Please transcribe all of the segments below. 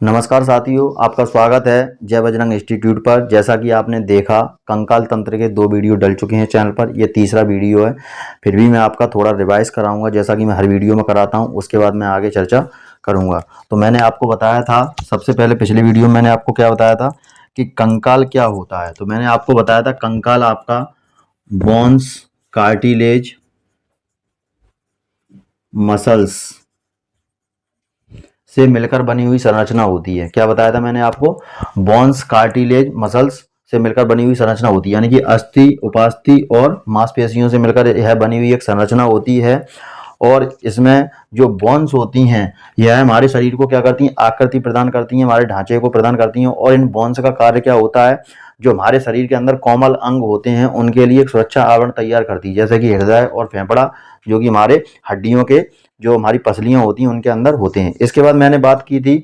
नमस्कार साथियों, आपका स्वागत है जय बजरंग इंस्टीट्यूट पर। जैसा कि आपने देखा, कंकाल तंत्र के 2 वीडियो डल चुके हैं चैनल पर। ये तीसरा वीडियो है। फिर भी मैं आपका थोड़ा रिवाइज कराऊंगा, जैसा कि मैं हर वीडियो में कराता हूं। उसके बाद मैं आगे चर्चा करूंगा। तो मैंने आपको बताया था, सबसे पहले पिछले वीडियो में मैंने आपको क्या बताया था कि कंकाल क्या होता है। तो मैंने आपको बताया था कंकाल आपका बोन्स, कार्टिलेज, मसल्स से मिलकर बनी हुई संरचना होती है। क्या बताया था मैंने आपको? बोन्स, कार्टिलेज, मसल्स से मिलकर बनी हुई संरचना होती है, यानी कि अस्थि, उपास्थि और मांसपेशियों से मिलकर यह बनी हुई एक संरचना होती है। और इसमें जो बोन्स होती हैं, यह हमारे शरीर को क्या करती हैं? आकृति प्रदान करती हैं, हमारे ढांचे को प्रदान करती हैं। और इन बोन्स का कार्य क्या होता है? जो हमारे शरीर के अंदर कोमल अंग होते हैं, उनके लिए एक सुरक्षा आवरण तैयार करती है, जैसे कि हृदय और फेफड़ा, जो कि हमारे हड्डियों के, जो हमारी पसलियां होती हैं, उनके अंदर होते हैं। इसके बाद मैंने बात की थी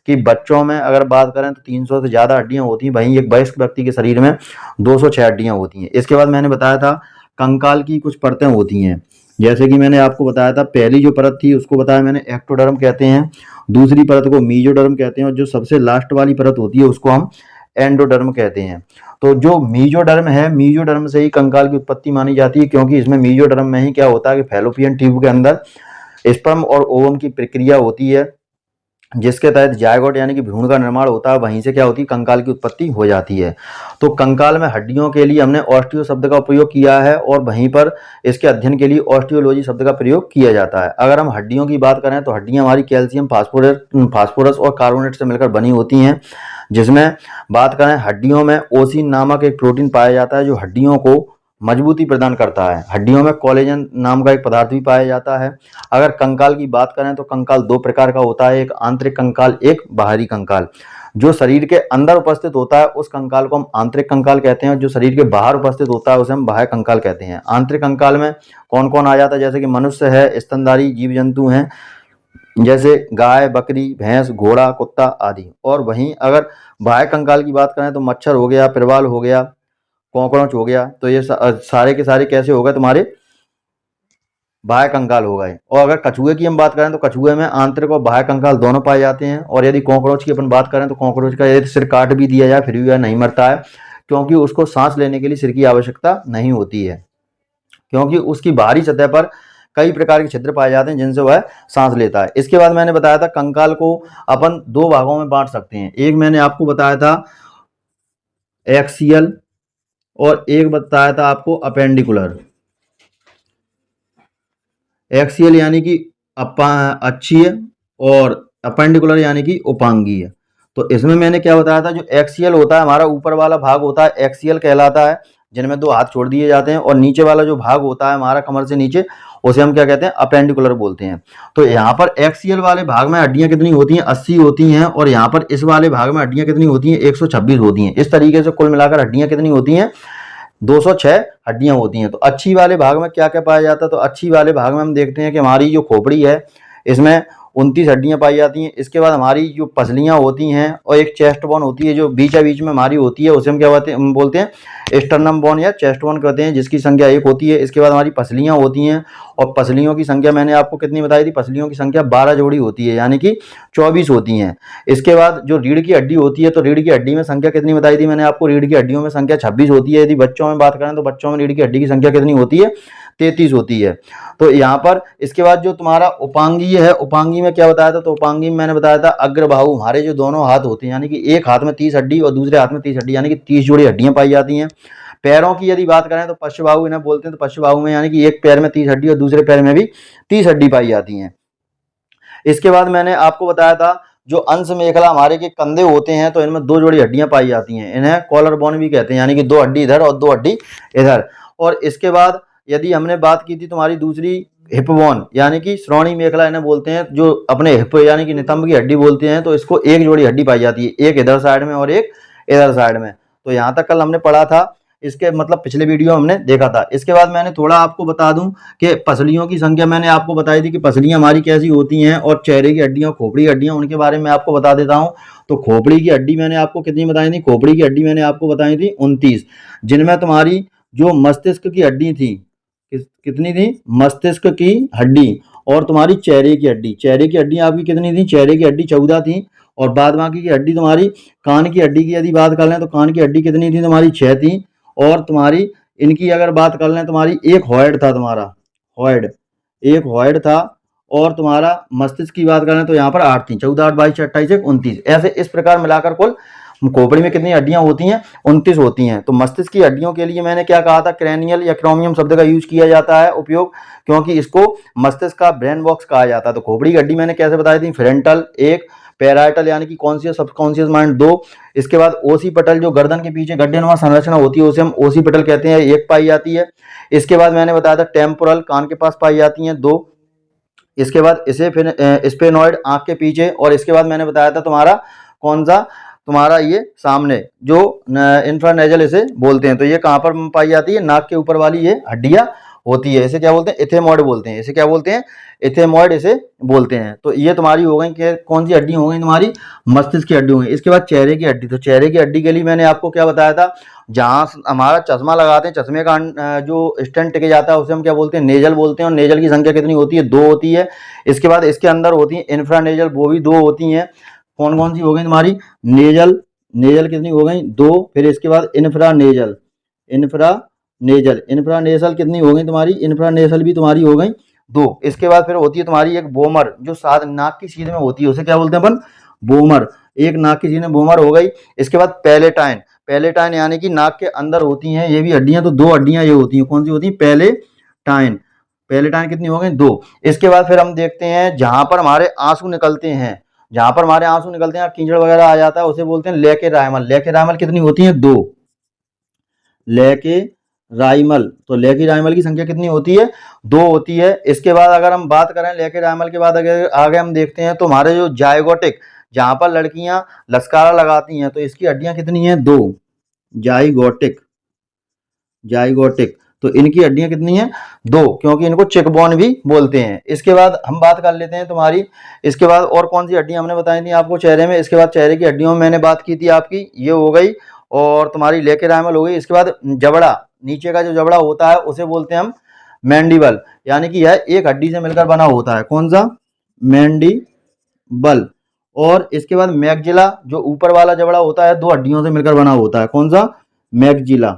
कि बच्चों में अगर बात करें तो 300 से ज़्यादा हड्डियां होती हैं, वहीं एक वयस्क व्यक्ति के शरीर में 206 हड्डियां होती हैं। इसके बाद मैंने बताया था कंकाल की कुछ परतें होती हैं, जैसे कि मैंने आपको बताया था, पहली जो परत थी उसको बताया मैंने एक्टोडर्म कहते हैं, दूसरी परत को मीजोडर्म कहते हैं, और जो सबसे लास्ट वाली परत होती है उसको हम एंडोडर्म कहते हैं। तो जो मीजोडर्म है, मीजोडर्म से ही कंकाल की उत्पत्ति मानी जाती है, क्योंकि इसमें मीजोडर्म में ही क्या होता है कि फैलोपियन ट्यूब के अंदर स्पर्म और ओवम की प्रक्रिया होती है, जिसके तहत जायगोट यानी कि भ्रूण का निर्माण होता है। वहीं से क्या होती है? कंकाल की उत्पत्ति हो जाती है। तो कंकाल में हड्डियों के लिए हमने ऑस्टियो शब्द का उपयोग किया है, और वहीं पर इसके अध्ययन के लिए ऑस्टियोलॉजी शब्द का प्रयोग किया जाता है। अगर हम हड्डियों की बात करें तो हड्डियां हमारी कैल्शियम, फास्फोरस और कार्बोनेट से मिलकर बनी होती हैं। जिसमें बात करें, हड्डियों में ओसिन नामक एक प्रोटीन पाया जाता है, जो हड्डियों को मजबूती प्रदान करता है। हड्डियों में कोलेजन नाम का एक पदार्थ भी पाया जाता है। अगर कंकाल की बात करें तो कंकाल 2 प्रकार का होता है, एक आंतरिक कंकाल, एक बाहरी कंकाल। जो शरीर के अंदर उपस्थित होता है उस कंकाल को हम आंतरिक कंकाल कहते हैं, और जो शरीर के बाहर उपस्थित होता है उसे हम बाह्य कंकाल कहते हैं। आंतरिक कंकाल में कौन कौन आ जाता है? जैसे कि मनुष्य है, स्तनधारी जीव जंतु हैं, जैसे गाय, बकरी, भैंस, घोड़ा, कुत्ता आदि। और वहीं अगर बाह्य कंकाल की बात करें तो मच्छर हो गया, प्रवाल हो गया, कॉकरोच हो गया। तो ये सारे के सारे कैसे हो गए? तुम्हारे बाह्य कंकाल हो गए। और अगर कछुए की हम बात करें तो कछुए में आंतरिक और बाह्य कंकाल दोनों पाए जाते हैं। और यदि कॉकरोच की अपन बात करें तो कॉकरोच का यदि सिर काट भी दिया जाए फिर भी वह नहीं मरता है, क्योंकि उसको सांस लेने के लिए सिर की आवश्यकता नहीं होती है, क्योंकि उसकी बाहरी सतह पर कई प्रकार के छिद्र पाए जाते हैं जिनसे वह सांस लेता है। इसके बाद मैंने बताया था कंकाल को अपन 2 भागों में बांट सकते हैं। एक मैंने आपको बताया था एक्सियल, और एक बताया था आपको अपेंडिकुलर। एक्सियल यानी कि अक्षीय, और अपेंडिकुलर यानी कि उपांगीय। तो इसमें मैंने क्या बताया था, जो एक्सियल होता है हमारा ऊपर वाला भाग होता है, एक्सियल कहलाता है, जिनमें 2 हाथ छोड़ दिए जाते हैं। और नीचे वाला जो भाग होता है हमारा कमर से नीचे, उसे हम क्या कहते हैं? अपेंडिकुलर बोलते हैं। तो यहाँ पर एक्सियल वाले भाग में हड्डियां कितनी होती हैं? 80 होती हैं। और यहाँ पर इस वाले भाग में हड्डियां कितनी होती हैं? 126 होती हैं। इस तरीके से कुल मिलाकर हड्डियां कितनी होती हैं? 206 हड्डियां होती हैं। तो अच्छी वाले भाग में क्या क्या पाया जाता है? तो अच्छी वाले भाग में हम देखते हैं कि हमारी जो खोपड़ी है, इसमें 29 हड्डियां पाई जाती हैं। इसके बाद हमारी जो पसलियां होती हैं, और एक चेस्ट बोन होती है जो बीचा बीच में हमारी होती है, उसे हम क्या बोलते हैं? स्टर्नम बोन या चेस्ट बोन कहते हैं, जिसकी संख्या 1 होती है। इसके बाद हमारी पसलियां होती हैं, और पसलियों की संख्या मैंने आपको कितनी बताई थी? पसलियों की संख्या 12 जोड़ी होती है, यानी कि 24 होती हैं। इसके बाद जो रीढ़ की हड्डी होती है, तो रीढ़ की हड्डी में संख्या कितनी बताई थी मैंने आपको? रीढ़ की हड्डियों में संख्या 26 होती है। यदि बच्चों में बात करें तो बच्चों में रीढ़ की हड्डी की संख्या कितनी होती है? 33 होती है। तो यहाँ पर इसके बाद जो तुम्हारा उपांगीय है, उपांगी में क्या बताया था? तो उपांगी में मैंने बताया था अग्रबाहु, हमारे जो दोनों हाथ होते हैं, यानी कि एक हाथ में 30 हड्डी और दूसरे हाथ में 30 हड्डी, यानी कि 30 जोड़ी हड्डियां पाई जाती हैं। पैरों की यदि बात करें तो पश्चबाहु इन्हें बोलते हैं। तो पश्चबाहु में यानी कि एक पैर में 30 हड्डी और दूसरे पैर में भी 30 हड्डी पाई जाती हैं। इसके बाद मैंने आपको बताया था जो अंश मेखला हमारे के कंधे होते हैं, तो इनमें 2 जोड़ी हड्डियां पाई जाती हैं। इन्हें कॉलर बोन भी कहते हैं, यानी कि 2 हड्डी इधर और 2 हड्डी इधर। और इसके बाद यदि हमने बात की थी तुम्हारी दूसरी हिप बोन, यानी कि श्रोणी मेखला इन्हें बोलते हैं, जो अपने हिप यानी कि नितंब की हड्डी बोलते हैं। तो इसको 1 जोड़ी हड्डी पाई जाती है, एक इधर साइड में और एक इधर साइड में। तो यहाँ तक कल हमने पढ़ा था, इसके मतलब पिछले वीडियो हमने देखा था। इसके बाद मैंने थोड़ा आपको बता दूं कि पसलियों की संख्या मैंने आपको बताई थी कि पसलियां हमारी कैसी होती हैं, और चेहरे की हड्डियां, खोपड़ी हड्डियां, उनके बारे में आपको बता देता हूं। तो खोपड़ी की हड्डी मैंने आपको कितनी बताई थी? खोपड़ी की हड्डी मैंने आपको बताई थी 29, जिनमें तुम्हारी जो मस्तिष्क की हड्डी थी, कितनी थी? मस्तिष्क की हड्डी और तुम्हारी चेहरे की हड्डी, चेहरे की हड्डी आपकी कितनी थी? चेहरे की हड्डी 14 थी। और बाद बाकी की हड्डी तुम्हारी कान की हड्डी की यदि बात कर लें तो कान की हड्डी कितनी थी तुम्हारी 6 थी। और तुम्हारी इनकी अगर बात कर लें तुम्हारी एक हॉइड था तुम्हारा, हॉइड एक हॉइड था। और तुम्हारा मस्तिष्क की बात करें तो यहाँ पर 8 थी, 14 8 22 28 1 29, ऐसे इस प्रकार मिलाकर कुल खोपड़ी में कितनी हड्डियां होती हैं, 29 होती हैं। तो मस्तिष्क की हड्डियों के लिए मैंने क्या कहा था, क्रैनियल या क्रोमियम शब्द का यूज किया जाता है उपयोग, क्योंकि इसको मस्तिष्क का ब्रेन बॉक्स कहा जाता है। तो खोपड़ी की हड्डी मैंने कैसे बताई थी, फ्रंटल एक, पैराइटल यानी कि कॉन्शियस सबकॉन्शियस माइंड दो, इसके बाद ओसीपिटल जो गर्दन के पीछे गड्ढेनुमा संरचना होती है उसे हम ओसीपिटल कहते हैं, एक पाई जाती है। इसके बाद मैंने बताया था टेम्पोरल कान के पास पाई जाती हैं 2। इसके बाद इसे फिर स्पेनॉइड आंख के पीछे, और इसके बाद मैंने बताया था तुम्हारा कौन सा, तुम्हारा ये सामने जो इंफ्रानेजल इसे बोलते हैं। तो ये कहाँ पर पाई जाती है, नाक के ऊपर वाली ये हड्डियां होती है, इसे क्या बोलते हैं, इथेमॉइड बोलते हैं, इसे क्या बोलते हैं, इथेमॉइड इसे बोलते हैं। तो ये तुम्हारी हो गई कि कौन सी हड्डी हो गई तुम्हारी, मस्तिष्क की हड्डी हो गई। इसके बाद चेहरे की हड्डी, तो चेहरे की हड्डी के लिए मैंने आपको क्या बताया था, जहां हमारा चश्मा लगाते हैं, चश्मे का जो स्टैंड टिके जाता है उसे हम क्या बोलते हैं, नेजल बोलते हैं। और नेजल की संख्या कितनी होती है, 2 होती है। इसके बाद इसके अंदर होती है इंफ्रानेजल, वो भी 2 होती हैं। कौन कौन सी हो गई तुम्हारी, नेजल, नेजल कितनी हो गई 2, फिर इसके बाद इंफ्रानेजल, इंफ्रानेजल, इंफ्रानेसल कितनी हो गई तुम्हारी, इंफ्रानेसल भी तुम्हारी हो गई 2। इसके बाद फिर होती है तुम्हारी एक बोमर, जो साथ नाक की सीध में होती है, उसे क्या बोलते हैं अपन, बोमर, एक नाक की सीध में बोमर हो गई। इसके बाद पैलेटाइन, पैलेटाइन यानी कि नाक के अंदर होती हैं ये भी हड्डियां, तो 2 हड्डियां ये होती हैं, कौन सी होती हैं, पैलेटाइन, पैलेटाइन कितनी हो गई 2। इसके बाद फिर हम देखते हैं जहां पर हमारे आंसू निकलते हैं, जहां पर हमारे आंसू निकलते हैं, कीचड़ वगैरह आ जाता है, उसे बोलते हैं लेके रायमल, लेके रायमल कितनी होती है 2, लेके राइमल, तो लेके राइमल की संख्या कितनी होती है 2 होती है। इसके बाद अगर हम बात करें लेके राइमल के बाद अगर आगे हम देखते हैं तो हमारे जो जायगोटिक, जहां पर लड़कियां लस्कारा लगाती हैं, तो इसकी हड्डियां कितनी हैं 2, जाइगोटिक, जाइगोटिक, तो इनकी हड्डियां कितनी हैं 2, क्योंकि इनको चेकबोन भी बोलते हैं। इसके बाद हम बात कर लेते हैं तुम्हारी, इसके बाद और कौन सी हड्डियां हमने बताई थी आपको चेहरे में। इसके बाद चेहरे की हड्डियों में मैंने बात की थी आपकी, ये हो गई, और तुम्हारी लेके राइमल हो गई। इसके बाद जबड़ा, नीचे का जो जबड़ा होता है उसे बोलते हैं हम मैंडिबल, यानी कि यह एक हड्डी से मिलकर बना होता है, कौन सा, मैंडिबल। और इसके बाद मैगजिला, जो ऊपर वाला जबड़ा होता है 2 हड्डियों से मिलकर बना होता है, कौन सा, मैगजिला,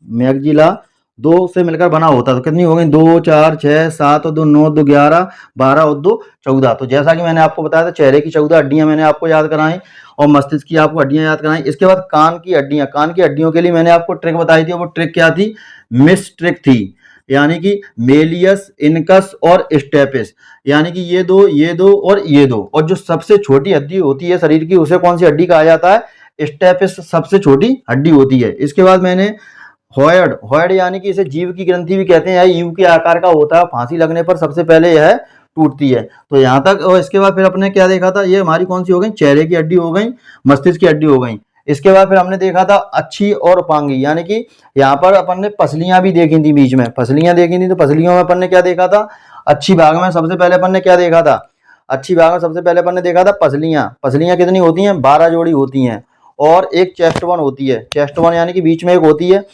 मैगजिला 2 से मिलकर बना होता है। तो कितनी हो गई 2 4 6 7 और 2 9 2 11 12 और 2 14। तो जैसा कि मैंने आपको बताया था चेहरे की 14 हड्डियां मैंने आपको याद कराई, और मस्तिष्क की आपको हड्डियां याद कराई। इसके बाद कान की हड्डियां, कान की हड्डियों के लिए मैंने आपको ट्रिक बताई थी, वो ट्रिक क्या थी, मिस ट्रिक थी, यानी कि मेलियस, इनकस और स्टेपिस, यानी कि ये दो और ये दो, और जो सबसे छोटी हड्डी होती है शरीर की उसे कौन सी हड्डी कहा जाता है, स्टेपिस सबसे छोटी हड्डी होती है। इसके बाद मैंने हॉयड, हॉयड यानी कि इसे जीव की ग्रंथि भी कहते हैं, यू के आकार का होता है, फांसी लगने पर सबसे पहले यह टूटती है। तो यहाँ तक, और इसके बाद फिर अपने क्या देखा था, ये हमारी कौन सी हो गई, चेहरे की हड्डी हो गई, मस्तिष्क की हड्डी हो गई। इसके बाद फिर हमने देखा था अच्छी और उपांगी, यानी कि यहाँ पर अपन ने पसलियां भी देखी थी, बीच में पसलियां देखी थी। तो पसलियों में अपन ने क्या देखा था, अच्छी भाग में सबसे पहले अपन ने क्या देखा था, अच्छी भाग में सबसे पहले अपन ने देखा था पसलियां, पसलियां कितनी होती हैं 12 जोड़ी होती हैं। और एक चेस्ट वन होती है, चेस्ट वन यानी कि बीच में एक होती है।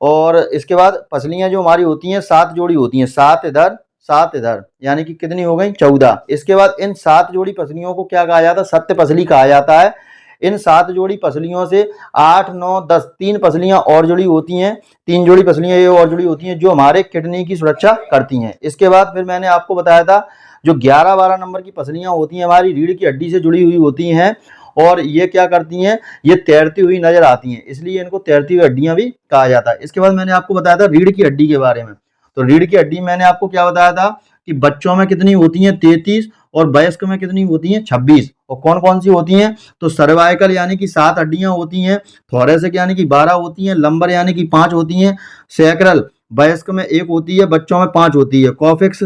और इसके बाद पसलियां जो हमारी होती हैं 7 जोड़ी होती हैं, 7 इधर 7 इधर, यानी कि कितनी हो गई 14। इसके बाद इन 7 जोड़ी पसलियों को क्या कहा जाता है, सत्य पसली कहा जाता है। इन 7 जोड़ी पसलियों से 8 9 10 3 पसलियां और जुड़ी होती हैं, 3 जोड़ी पसलियां ये और जुड़ी होती हैं जो हमारे किडनी की सुरक्षा करती हैं। इसके बाद फिर मैंने आपको बताया था जो 11 12 नंबर की पसलियां होती हैं हमारी रीढ़ की हड्डी से जुड़ी हुई होती हैं, और ये क्या करती हैं, ये तैरती हुई नजर आती हैं, इसलिए इनको तैरती हुई हड्डियां भी कहा जाता है। इसके बाद मैंने आपको बताया था रीढ़ की हड्डी के बारे में। तो रीढ़ की हड्डी मैंने आपको क्या बताया था कि बच्चों में कितनी होती हैं 33, और वयस्क में कितनी होती हैं 26। और कौन कौन सी होती हैं, तो सर्वाइकल यानी कि 7 हड्डियां होती हैं, थोरेसिक यानी कि 12 होती हैं, लंबर यानी कि 5 होती हैं, सैक्रल वयस्क में 1 होती है, बच्चों में 5 होती है, कॉफिक्स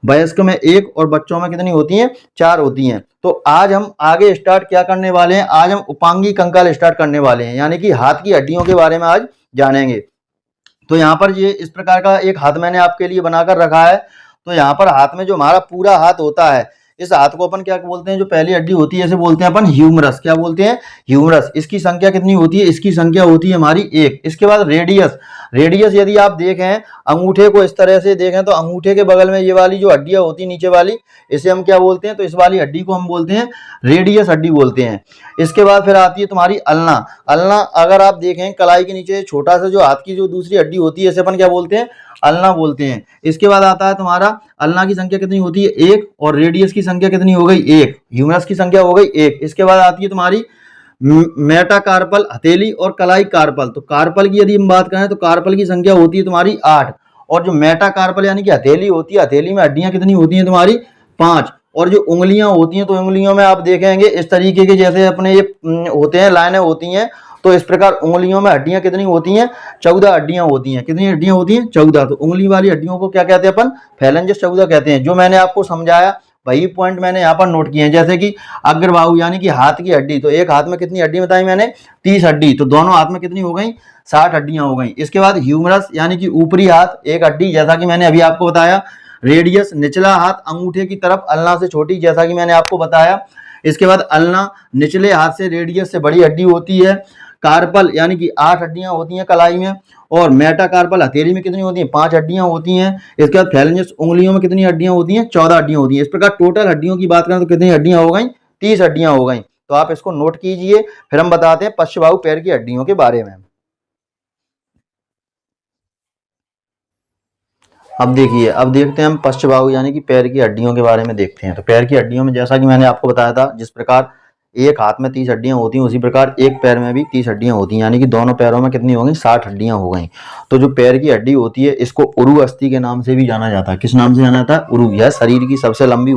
वयस्क में 1 और बच्चों में कितनी होती हैं 4 होती हैं। तो आज हम आगे स्टार्ट क्या करने वाले हैं, आज हम उपांगी कंकाल स्टार्ट करने वाले हैं, यानी कि हाथ की हड्डियों के बारे में आज जानेंगे। तो यहाँ पर ये इस प्रकार का एक हाथ मैंने आपके लिए बनाकर रखा है। तो यहाँ पर हाथ में जो हमारा पूरा हाथ होता है, इस हाथ को अपन क्या बोलते हैं, जो पहली हड्डी होती है इसे बोलते हैं अपन ह्यूमरस। क्या बोलते हैं? ह्यूमरस। इसकी संख्या कितनी होती है? इसकी संख्या होती है हमारी 1। इसके बाद रेडियस। रेडियस यदि आप देखें, अंगूठे को इस तरह से देखें तो अंगूठे के बगल में ये वाली जो हड्डियां होती है नीचे वाली, इसे हम क्या बोलते हैं? तो इस वाली हड्डी को हम बोलते हैं रेडियस हड्डी बोलते हैं। इसके बाद फिर आती है तुम्हारी अल्ना। अल्ना अगर आप देखें कलाई के नीचे छोटा सा जो हाथ की जो दूसरी हड्डी होती है, इसे अपन क्या बोलते हैं? अल्ना बोलते हैं। इसके बाद आता है तुम्हारा, अल्ना की संख्या कितनी होती है? 1। और रेडियस की संख्या कितनी हो गई? 1। ह्यूमरस की संख्या हो गई 1। इसके बाद आती है तुम्हारी मेटाकार्पल हथेली और कलाई कार्पल। तो कार्पल की यदि हम बात करें तो कार्पल की संख्या होती है तुम्हारी 8। और जो मेटाकार्पल यानी कि हथेली होती है, हथेली में हड्डियां कितनी होती हैं तुम्हारी? 5। और जो उंगलियां होती हैं, तो उंगलियों में आप देखेंगे इस तरीके के जैसे अपने ये होते हैं, लाइनें होती हैं। तो इस प्रकार उंगलियों में हड्डियां कितनी होती हैं? 14 हड्डियां होती हैं। कितनी हड्डियां होती हैं? 14। तो उंगली वाली हड्डियों को क्या कहते हैं अपन? फेलेंजेस 14 कहते हैं। जो मैंने आपको समझाया वही पॉइंट मैंने यहाँ पर नोट किए हैं। जैसे कि अग्रबाहु यानी कि हाथ की हड्डी, तो एक हाथ में कितनी हड्डी बताई मैंने? 30 हड्डी। तो दोनों हाथ में कितनी हो गई? 60 हड्डियां हो गई। इसके बाद ह्यूमरस यानी कि ऊपरी हाथ, एक हड्डी, जैसा कि मैंने अभी आपको बताया। रेडियस निचला हाथ अंगूठे की तरफ, अल्ना से छोटी, जैसा कि मैंने आपको बताया। इसके बाद अल्ना निचले हाथ से रेडियस से बड़ी हड्डी होती है। कार्पल यानी कि 8 हड्डियां होती हैं कलाई में। और मेटाकार्पल हथेली में कितनी होती हैं? 5 हड्डियां होती हैं। इसके बाद फेलेंजेस उंगलियों में कितनी हड्डियां होती हैं? 14 हड्डियां होती हैं। इस प्रकार टोटल हड्डियों की बात करें तो कितनी हड्डियां हो गई? 30 हड्डियां हो गई। तो आप इसको नोट कीजिए। फिर हम बताते हैं पश्चबाहु पैर की हड्डियों के बारे में। अब देखिए, अब देखते हैं हम पश्चबाहु यानी कि पैर की हड्डियों के बारे में देखते हैं। तो पैर की हड्डियों में जैसा कि मैंने आपको बताया था, जिस प्रकार एक हाथ में 30 हड्डियां होती हैं, उसी प्रकार एक पैर में भी 30 हड्डियां होती हैं। यानी कि दोनों पैरों में कितनी हो गई? 60 हड्डियां हो गई। तो जो पैर की हड्डी होती है, इसको उरु अस्थि के नाम से भी जाना जाता है। किस नाम से जाना जाता है? उरु। यह शरीर की सबसे लंबी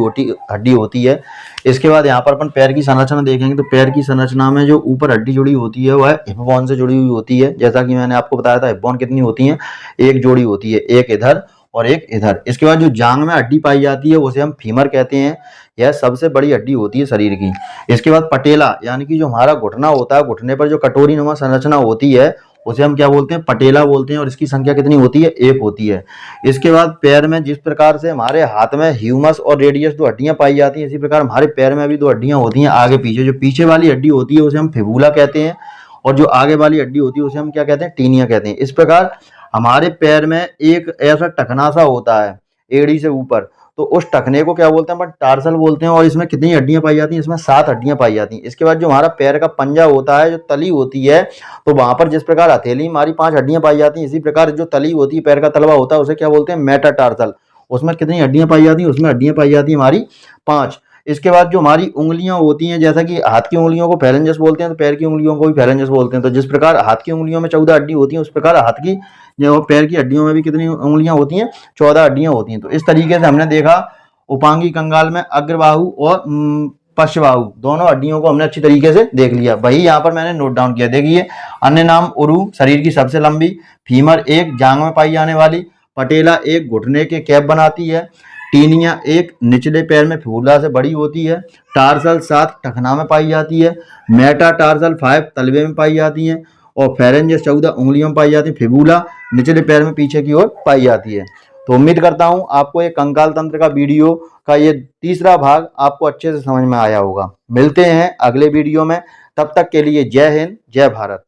हड्डी होती है। इसके बाद यहाँ पर अपन पैर की संरचना देखेंगे तो पैर की संरचना में जो ऊपर हड्डी जुड़ी होती है वह हिप बोन से जुड़ी हुई होती है। जैसा कि मैंने आपको बताया था, हिप बोन कितनी होती है? एक जोड़ी होती है, एक इधर और एक इधर। इसके बाद जो जांग में हड्डी पाई जाती है उसे हम फीमर कहते हैं। यह सबसे बड़ी हड्डी होती है शरीर की। इसके बाद पटेला यानी कि जो हमारा घुटना होता है, घुटने पर जो कटोरी नुमा संरचना होती है उसे हम क्या बोलते हैं? पटेला बोलते हैं। और इसकी संख्या कितनी होती है? 1 होती है। इसके बाद पैर में जिस प्रकार से हमारे हाथ में ह्यूमस और रेडियस 2 हड्डियां पाई जाती हैं, इसी प्रकार हमारे पैर में भी 2 हड्डियां होती हैं आगे पीछे। जो पीछे वाली हड्डी होती है उसे हम फिबुला कहते हैं। और जो आगे वाली हड्डी होती है उसे हम क्या कहते हैं? टीनिया कहते हैं। इस प्रकार हमारे पैर में एक ऐसा टखना सा होता है एड़ी से ऊपर, तो उस टखने को क्या बोलते हैं? अपन टार्सल बोलते हैं। और इसमें कितनी हड्डियां पाई जाती हैं? इसमें 7 हड्डियां पाई जाती हैं। इसके बाद जो हमारा पैर का पंजा होता है, जो तली होती है, तो वहां पर जिस प्रकार हथेली में हमारी 5 हड्डियां पाई जाती हैं, इसी प्रकार जो तली होती है, पैर का तलवा होता है, उसे क्या बोलते हैं? मेटाटार्सल। उसमें कितनी हड्डियां पाई जाती हैं? उसमें हड्डियां पाई जाती हैं हमारी 5। इसके बाद जो हमारी उंगलियां होती हैं, जैसा कि हाथ की उंगलियों को फेलेंजेस बोलते हैं, तो पैर की उंगलियों को भी फेलेंजेस बोलते हैं। तो जिस प्रकार हाथ की उंगलियों में 14 हड्डी होती हैं, उस प्रकार हाथ की जो पैर की हड्डियों में भी कितनी उंगलियां होती हैं? 14 हड्डियां होती हैं। तो इस तरीके से हमने देखा उपांगी कंगाल में अग्रबाहु और पश्चबाहु दोनों हड्डियों को हमने अच्छी तरीके से देख लिया। वही यहाँ पर मैंने नोट डाउन किया। देखिए, अन्य नाम उरु शरीर की सबसे लंबी, फीमर एक जांग में पाई जाने वाली, पटेला एक घुटने के कैप बनाती है, टीनिया एक निचले पैर में फिबुला से बड़ी होती है, टार्सल 7 टखना में पाई जाती है, मेटाटार्सल 5 तलवे में पाई जाती है, और फेरेंजेस 14 उंगलियों में पाई जाती है, फिबुला निचले पैर में पीछे की ओर पाई जाती है। तो उम्मीद करता हूं आपको ये कंकाल तंत्र का वीडियो का ये तीसरा भाग आपको अच्छे से समझ में आया होगा। मिलते हैं अगले वीडियो में, तब तक के लिए जय हिंद, जय भारत।